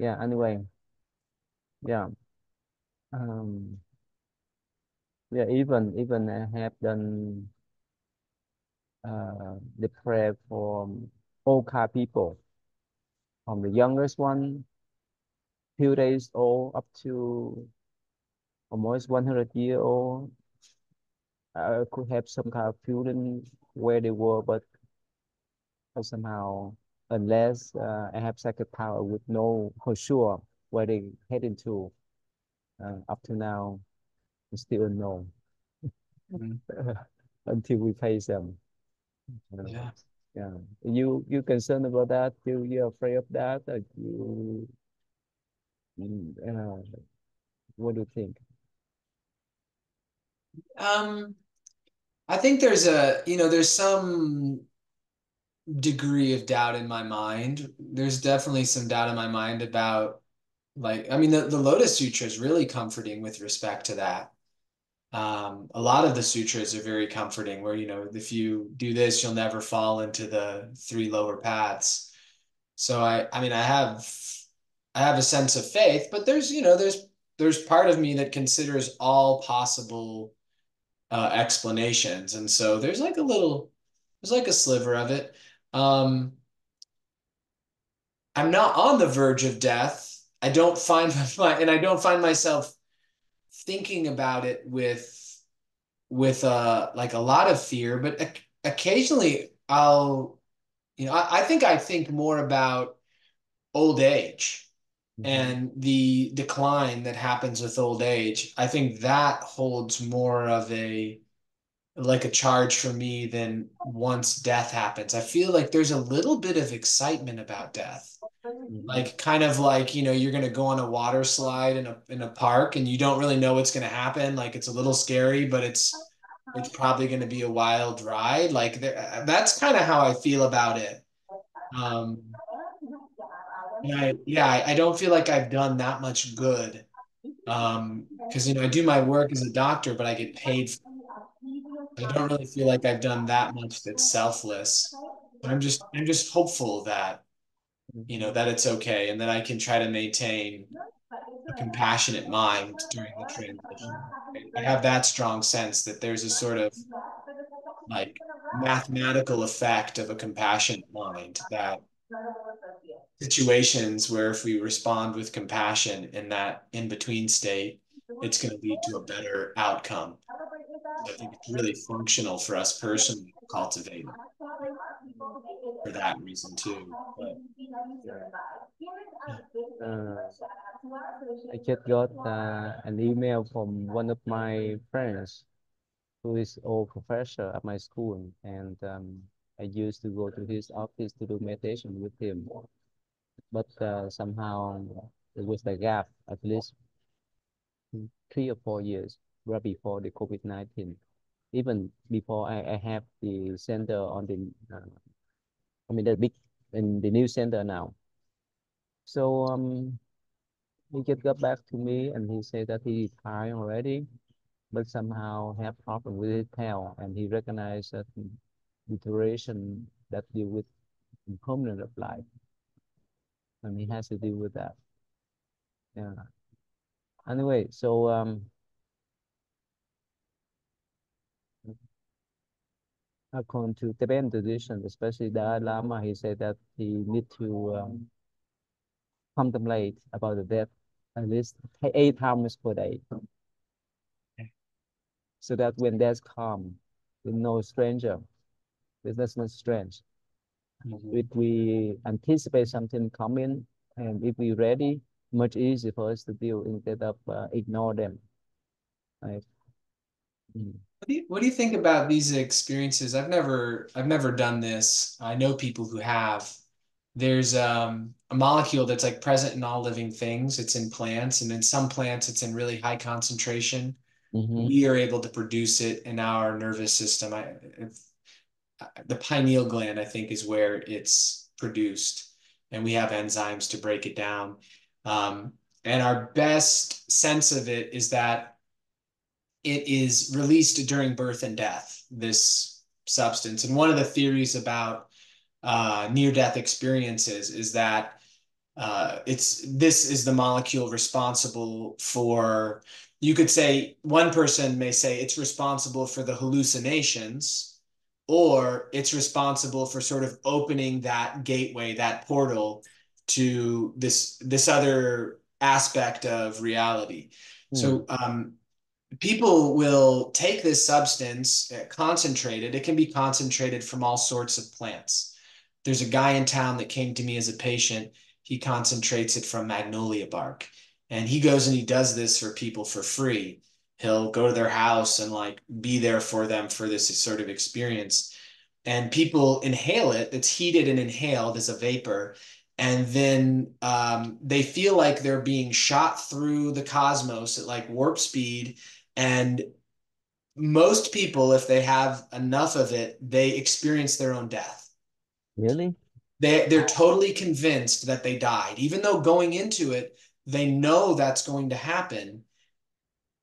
yeah. Anyway, yeah. Um, yeah. Even I have done the prayer for all kind of people, from the youngest one, few days old, up to almost 100-year old. I could have some kind of feeling where they were, but somehow, unless I have psychic power, I would know for sure where they heading to. Up to now, we still unknown Mm. until we face them. Uh, Yeah. yeah, you concerned about that? You afraid of that? Or what do you think? Um, I think there's there's some degree of doubt in my mind. There's definitely some doubt in my mind about like, I mean, the Lotus Sutra is really comforting with respect to that. A lot of the sutras are very comforting, where, if you do this, you'll never fall into the three lower paths. So I mean, I have a sense of faith, but there's part of me that considers all possible explanations, and so there's like a sliver of it. Um, I'm not on the verge of death. I don't find and I don't find myself thinking about it with like a lot of fear, but occasionally I think I think more about old age Hmm. and the decline that happens with old age. I think that holds more of a like a charge for me than once death happens. I feel like there's a little bit of excitement about death. Hmm. Like kind of like, you're gonna go on a water slide in a park and you don't really know what's gonna happen. Like it's a little scary, but it's probably gonna be a wild ride. Like that's kind of how I feel about it. Um, and I don't feel like I've done that much good. Because I do my work as a doctor, but I get paid. I don't really feel like I've done that much that's selfless. But I'm just hopeful that Hmm. that it's okay and that I can try to maintain a compassionate mind during the transition. I have that strong sense that there's a sort of like mathematical effect of a compassionate mind, that situations where if we respond with compassion in that in between state, it's going to lead to a better outcome. I think it's really functional for us personally to cultivate for that reason too. But yeah. Uh, I just got an email from one of my friends who is old professor at my school, and I used to go to his office to do meditation with him. But somehow there was a gap, at least 3 or 4 years, right before the COVID-19. Even before I have the center on the, I mean the big in the new center now. So he just got back to me and he said that he retired already, but somehow have problem with his health, and he recognized that the duration that deal with component of life, and he has to deal with that. Yeah. Anyway, so according to Tibetan tradition, especially Dalai Lama, he said that he need to contemplate about the death at least 8 times per day, so that when death come, with no stranger, there's no strange. Mhm. If we anticipate something coming, and if we ready, much easier for us to deal instead of ignore them. Right? Mm. What do you think about these experiences? I've never done this. I know people who have. There's a molecule that's like present in all living things. It's in plants, and in some plants, it's in really high concentration. Mm-hmm. We are able to produce it in our nervous system. The pineal gland, I think, is where it's produced, and we have enzymes to break it down. Um, and our best sense of it is that it is released during birth and death, this substance. And one of the theories about near death experiences is that It's this is the molecule responsible for, you could say, one person may say it's responsible for the hallucinations, or it's responsible for sort of opening that gateway, that portal to this other aspect of reality. Hmm. So people will take this substance, concentrated. It can be concentrated from all sorts of plants. There's a guy in town that came to me as a patient. He concentrates it from magnolia bark. And he goes and he does this for people for free. He'll go to their house and like be there for them for this sort of experience. And people inhale it. It's heated and inhaled as a vapor. And then they feel like they're being shot through the cosmos at like warp speed, and most people, if they have enough of it, they experience their own death. Really? They're totally convinced that they died, even though going into it, they know that's going to happen.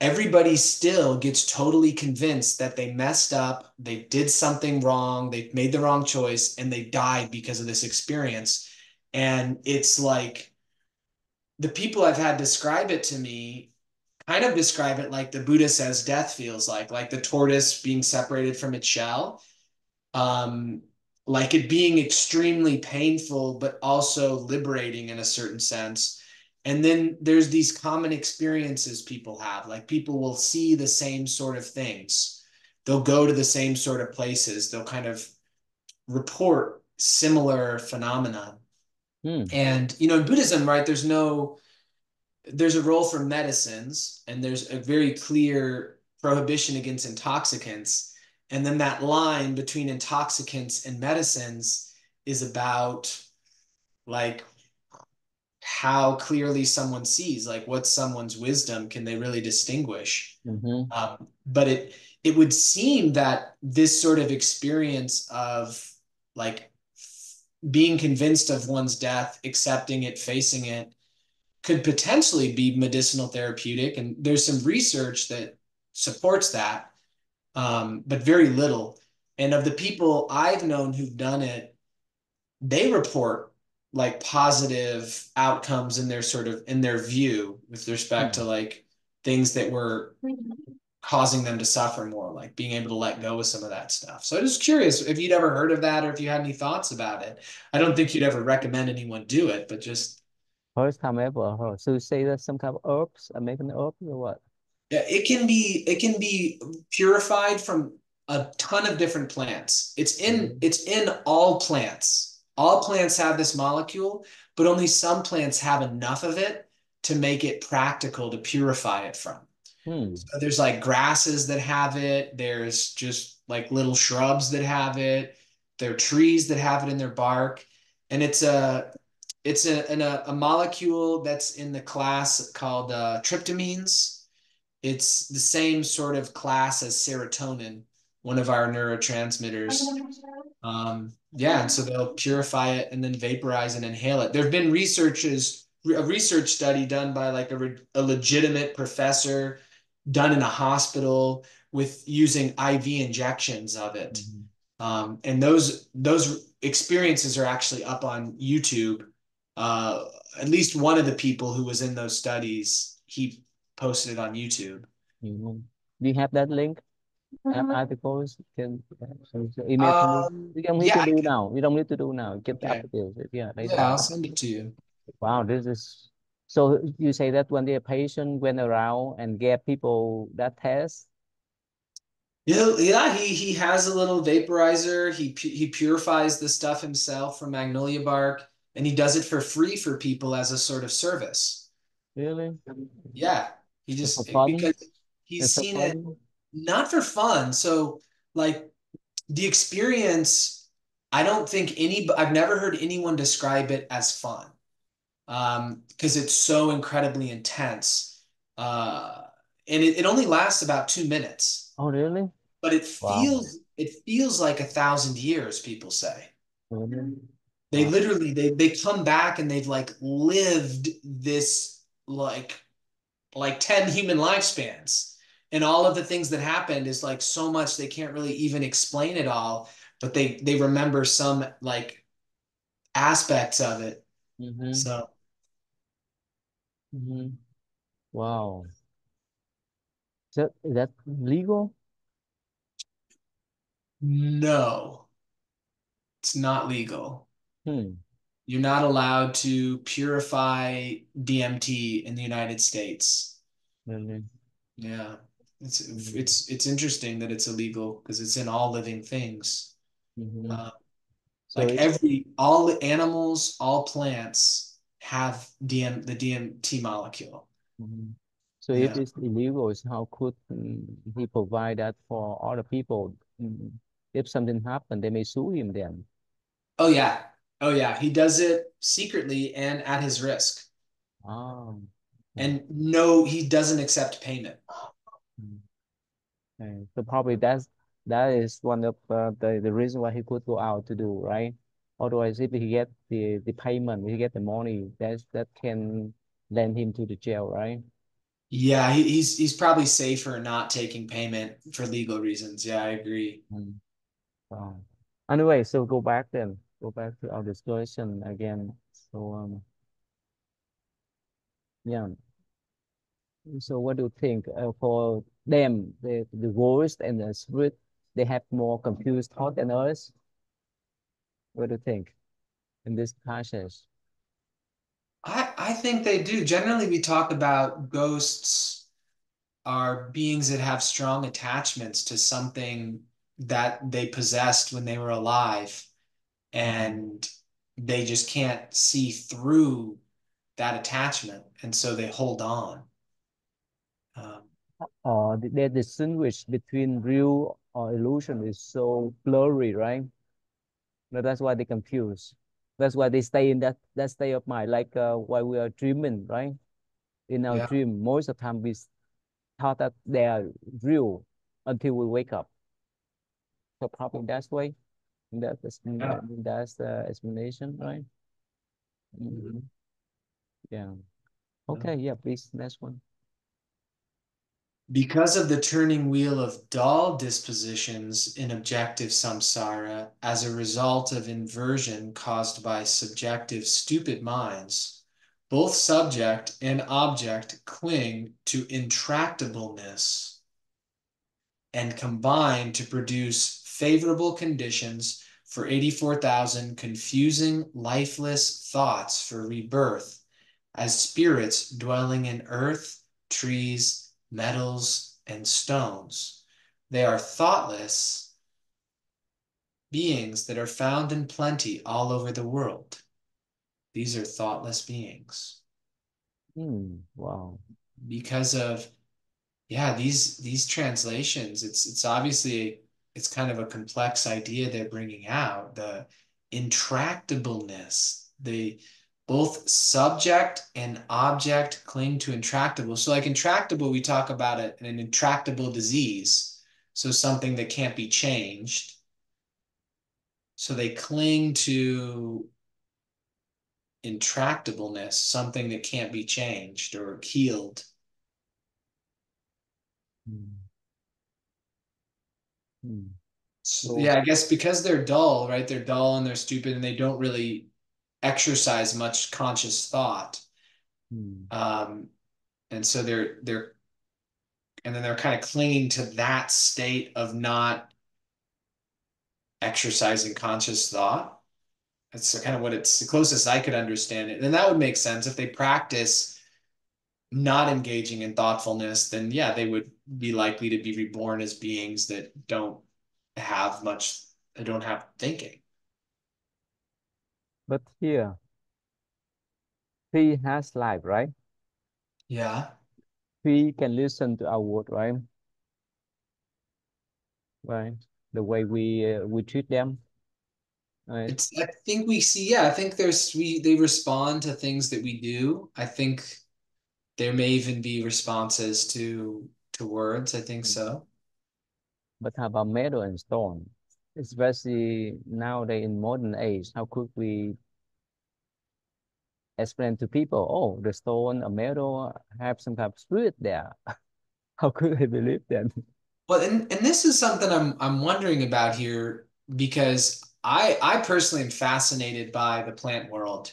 Everybody still gets totally convinced that they messed up, they did something wrong, they made the wrong choice, and they died because of this experience. And it's like the people I've had describe it to me kind of describe it like the Buddha says death feels like the tortoise being separated from its shell, um, like it being extremely painful, but also liberating in a certain sense. And then there's these common experiences people have, like people will see the same sort of things. They'll go to the same sort of places. They'll kind of report similar phenomena. Hmm. And, you know, in Buddhism, right, there's a role for medicines, and there's a very clear prohibition against intoxicants. And then that line between intoxicants and medicines is about like how clearly someone sees, like what's someone's wisdom, can they really distinguish? Mm-hmm. But it would seem that this sort of experience of like being convinced of one's death, accepting it, facing it, could potentially be medicinal therapeutic. And there's some research that supports that, but very little. And of the people I've known who've done it, they report like positive outcomes in their sort of in their view with respect to Hmm. like things that were causing them to suffer more, like being able to let go of some of that stuff. So I'm just curious if you'd ever heard of that or if you had any thoughts about it. I don't think you'd ever recommend anyone do it, but just First time ever heard. So you say that some kind of herbs, American herbs or what? yeah, it can be purified from a ton of different plants. Mm-hmm. It's in all plants. All plants have this molecule, but only some plants have enough of it to make it practical to purify it from. Hmm. So there's like grasses that have it. There's just like little shrubs that have it. There are trees that have it in their bark, and it's a molecule that's in the class called tryptamines. It's the same sort of class as serotonin, one of our neurotransmitters. Yeah, and so they'll purify it and then vaporize and inhale it. There have been a research study done by like a legitimate professor, done in a hospital with using IV injections of it. Mm-hmm. And those experiences are actually up on YouTube. Uh, at least one of the people who was in those studies, he posted it on YouTube. Mm-hmm. Do you have that link? Articles can so email to me. You don't need Yeah, to do now. You don't need to do now. Get okay. after this. Yeah, later Yeah, I'll on. send it to you. Wow, this is so you say that when the patient went around and gave people that test. Yeah, he has a little vaporizer. He purifies the stuff himself from magnolia bark, and he does it for free for people as a sort of service. Really? Yeah, It's for fun? because he's It's for seen it fun? not for fun. So like the experience, I don't think I've never heard anyone describe it as fun, because it's so incredibly intense. Uh, and it only lasts about 2 minutes, Oh, really? but Wow. it feels like 1,000 years, people say. Really? They Wow. literally they come back and they've like lived this like 10 human lifespans. And all of the things that happened is like so much they can't really even explain it all, but they remember some like aspects of it. Mm-hmm. So Hmm. Wow. So is that legal? No, it's not legal. Hmm. You're not allowed to purify DMT in the United States. Really? Yeah. It's Mm-hmm. it's interesting that it's illegal because it's in all living things. Mm-hmm. Uh, So like it's all the animals, all plants have the DMT molecule. mhm. So if Yeah. it's illegal, is how could he provide that for other people? If something happened, they may sue him then. Oh yeah. Oh yeah. He does it secretly and at his risk. Ah, okay. And no, he doesn't accept payment. Mm. Okay. So probably that is one of the reason why he could go out to do, right? Otherwise, if he get the payment, he get the money, that can land him to the jail, right? Yeah, he's probably safer not taking payment for legal reasons. Yeah, I agree. Mm. Wow. Anyway, so go back then. Go back to our discussion again. So yeah. So what do you think for them, the ghost and the spirit, they have more confused thought than us? What do you think in this process? I think they do. Generally, we talk about ghosts are beings that have strong attachments to something that they possessed when they were alive, Mhm. and they just can't see through that attachment, and so they hold on. Um, Their distinguish between real or illusion is so blurry, right? No, that's why they confuse. That's why they stay in that state of mind, like while we are dreaming, right? In our yeah, dream, most of the time we thought that they are real until we wake up. So probably that's way. yeah, That's the explanation, right? Mhm. Yeah. yeah. Okay. Yeah. Please. Next one. Because of the turning wheel of dull dispositions in objective samsara as a result of inversion caused by subjective stupid minds, both subject and object cling to intractableness and combine to produce favorable conditions for 84,000 confusing, lifeless thoughts for rebirth as spirits dwelling in earth, trees, metals, and stones. They are thoughtless beings that are found in plenty all over the world. These are thoughtless beings Wow. because of yeah, these translations, it's obviously it's kind of a complex idea they're bringing out, the intractableness, the both subject and object cling to intractable. So like intractable, we talk about it in an intractable disease, so something that can't be changed. So they cling to intractableness, something that can't be changed or healed. Mm. Mm. So, So. yeah, I guess because they're dull, right? They're dull and they're stupid and they don't really exercise much conscious thought. Mm. Um, and so they're and then they're kind of clinging to that state of not exercising conscious thought. That's kind of what it's the closest I could understand it. And that would make sense if they practice not engaging in thoughtfulness, then yeah, they would be likely to be reborn as beings that have much, they don't have thinking. But here, he has life, right? Yeah. He can listen to our word, right? Right. The way we treat them, right? I think we see, yeah, I think they respond to things that we do. I think there may even be responses to words. I think Mm. so. But how about metal and stone? Especially nowadays in modern age, how could we explain to people, oh, the stone or metal have some kind of spirit there? How could they believe them? Well, and this is something I'm wondering about here because I personally am fascinated by the plant world.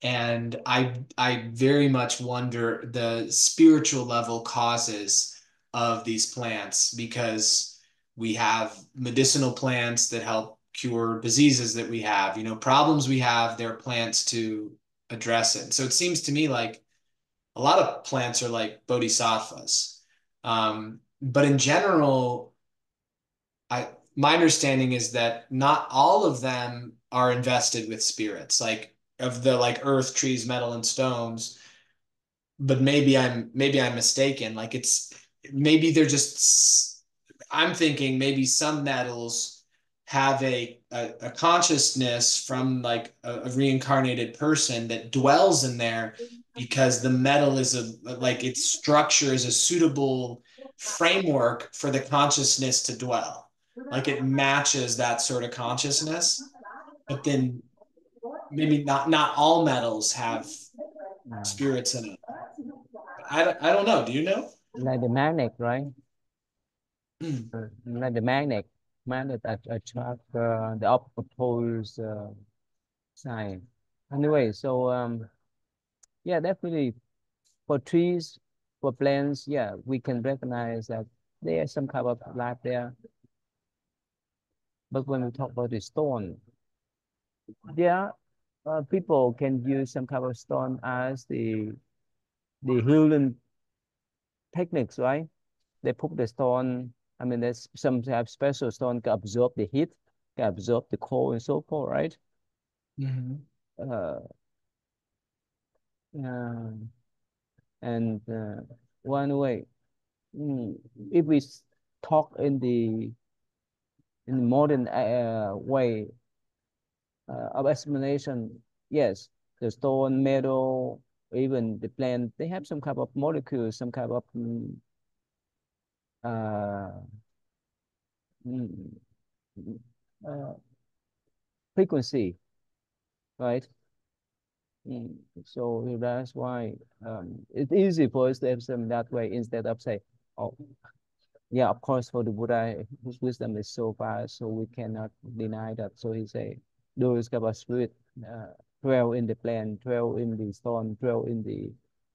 And I very much wonder the spiritual level causes of these plants because we have medicinal plants that help cure diseases that we have, problems we have, there are plants to address it. So it seems to me like a lot of plants are like bodhisattvas. But in general, my understanding is that not all of them are invested with spirits, like of the like earth, trees, metal, and stones. But maybe I'm mistaken. Like it's maybe they're just I'm thinking maybe some metals have a consciousness from like a reincarnated person that dwells in there because the metal is like its structure is a suitable framework for the consciousness to dwell. Like it matches that sort of consciousness, but then maybe not all metals have spirits in it. I don't know. Do you know? Like the magnet, right? Mm. Like the magnet attract the opposed sign. Anyway, so yeah, definitely for trees, for plants, yeah, we can recognize that there's some kind of life there. But when we talk about the stone, yeah, people can use some kind of stone as the healing techniques, right? They put the stone. I mean, there's some have special stone to absorb the heat, can absorb the cold and so forth, right? Hmm. Uh, uh, and one way, mm, if we talk in the modern way of explanation, yes, the stone, metal, even the plant, they have some kind of molecules, some kind of uh, mm, uh, frequency, right? Mm. So that's why it's easy for us to have some that way instead of say, oh, yeah, of course, for the Buddha, his wisdom is so vast, so we cannot deny that. So he say, those kind of spirit uh, dwell in the plant, dwell in the stone, dwell in the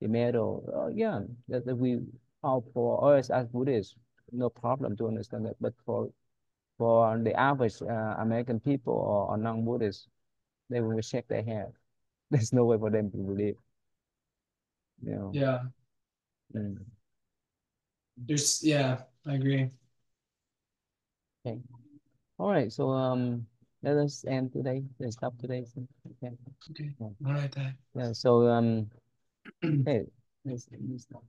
metal. Yeah, that we all for us as Buddhists, no problem to understand that. But for the average American people or non-Buddhists, they will shake their head. There's no way for them to believe, you know. Yeah. Mm. Yeah, I agree. Okay. All right. So let us end today. Let's stop today. Okay. Okay. Yeah. All right, then. Yeah. So hey, let's stop.